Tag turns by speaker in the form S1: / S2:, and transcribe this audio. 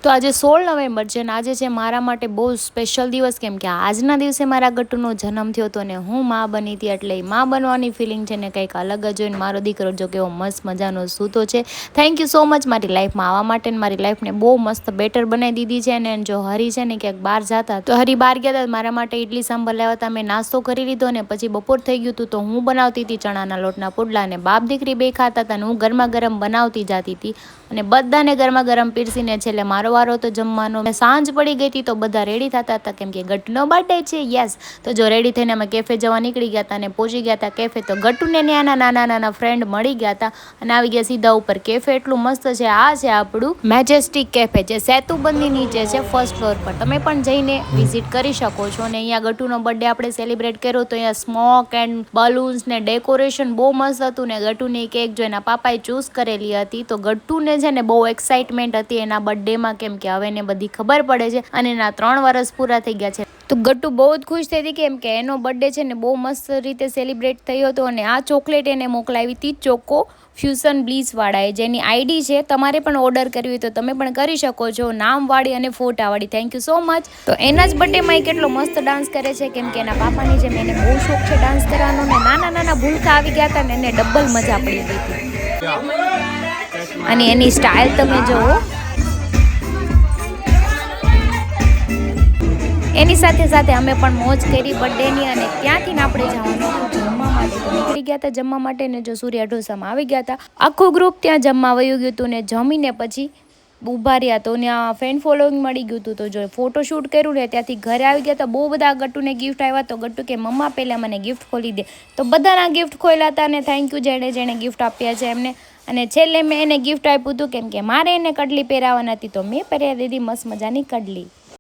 S1: તો આજે 16 નવેમ્બર છે ને આજે છે મારા માટે બહુ સ્પેશિયલ દિવસ, કેમ કે આજના દિવસે મારા ગટ્ટુનો જન્મ થયો હતો ને હું માં બની હતી, એટલે માં બનવાની ફિલિંગ છે ને કંઈક અલગ જ હોય. મારો દીકરો જો કેવો મસ્ત મજાનો સૂતો છે. થેન્ક યુ સો મચ મારી લાઈફમાં આવવા માટે ને મારી લાઈફને બહુ મસ્ત બેટર બનાવી દીધી છે. અને જો હરી છે ને ક્યાંક બહાર જતા તો હરી બહાર ગયા હતા, મારા માટે ઇડલી સાંભર લાવ્યા હતા. મેં નાસ્તો કરી લીધો ને પછી બપોર થઈ ગયું હતું તો હું બનાવતી હતી ચણાના લોટના પુડલા, અને બાપ દીકરી બે ખાતા હતા ને હું ગરમા ગરમ બનાવતી જતી હતી અને બધાને ગરમા ગરમ પીરસીને છેલ્લે મારો વારો તો જમવાનો. સાંજ પડી ગઈ હતી તો બધા રેડી થતા હતા કેમ કે ગટ્ટુનો બર્થડે છે. યસ, તો જો રેડી થઈને અમે કેફે જવા નીકળી ગયા હતા અને પહોંચી ગયા હતા કેફે. તો ગટ્ટુને ત્યાંના નાના નાના ફ્રેન્ડ મળી ગયા હતા અને આવી ગયા સીધા ઉપર. કેફે એટલું મસ્ત છે. આ છે આપણું મેજેસ્ટિક કેફે, જે સેતુબંધની નીચે છે ફર્સ્ટ ફ્લોર પર. તમે પણ જઈને વિઝિટ કરી શકો છો. અને અહીંયા ગટ્ટુનો બર્થડે આપણે સેલિબ્રેટ કર્યો તો અહીંયા સ્મોક એન્ડ બલૂન્સ ને ડેકોરેશન બહુ મસ્ત હતું. ને ગટ્ટુની કેક જો એના પાપાએ ચૂઝ કરેલી હતી, તો ગટ્ટુને છે ને બહુ એક્સાઇટમેન્ટ હતી એના બર્થડેમાં, કેમ કે હવે એને બધી ખબર પડે છે અને એના 3 વર્ષ પૂરા થઈ ગયા છે. તો ગટ્ટુ બહુ જ ખુશ થઈ હતી કેમ કે એનો બર્થડે છે ને બહુ મસ્ત રીતે સેલિબ્રેટ થયો હતો. અને આ ચોકલેટ એને મોકલાવી હતી ચોકો ફ્યુઝન બ્લીસ વાળાએ, જેની આઈડી છે. તમારે પણ ઓર્ડર કરવી હોય તો તમે પણ કરી શકો છો, નામવાળી અને ફોટાવાળી. Thank you so much. તો એના જ બર્થડેમાં એ કેટલો મસ્ત ડાન્સ કરે છે, કેમ કે એના પાપાની જેમ એને બહુ શોખ છે ડાન્સ કરવાનો. ને નાના નાના ભૂલકા આવી ગયા હતા ને એને ડબલ મજા પડી ગઈ હતી. અને એની સ્ટાઇલ તમે જુઓ. એની સાથે સાથે અમે પણ મોજ કરી બર્થડેની. અને ત્યાંથી ને આપણે જવાનું જમવા માટે તો નીકળી ગયા હતા જમવા માટે. ને જો સૂર્યા ઢોસામાં આવી ગયા હતા, આખું ગ્રુપ ત્યાં જમવા વયું ગયું હતું. ને જમીને પછી ઊભા રહ્યા તો ત્યાં ફેન ફોલોઈંગ મળી ગયું હતું. તો જો ફોટોશૂટ કર્યું ને ત્યાંથી ઘરે આવી ગયા હતા. બહુ બધા ગટ્ટુને ગિફ્ટ આવ્યા. તો ગટ્ટુ કે મમ્મા પહેલાં મને ગિફ્ટ ખોલી દે. તો બધાના ગિફ્ટ ખોલ્યા હતા અને થેન્ક યુ જેણે જેણે ગિફ્ટ આપ્યા છે એમને. અને છેલ્લે મેં એને ગિફ્ટ આપ્યું હતું કેમ કે મારે એને કડલી પહેરાવવાની હતી, તો મેં પહેરાવી દીધી મસ્ત મજાની કડલી.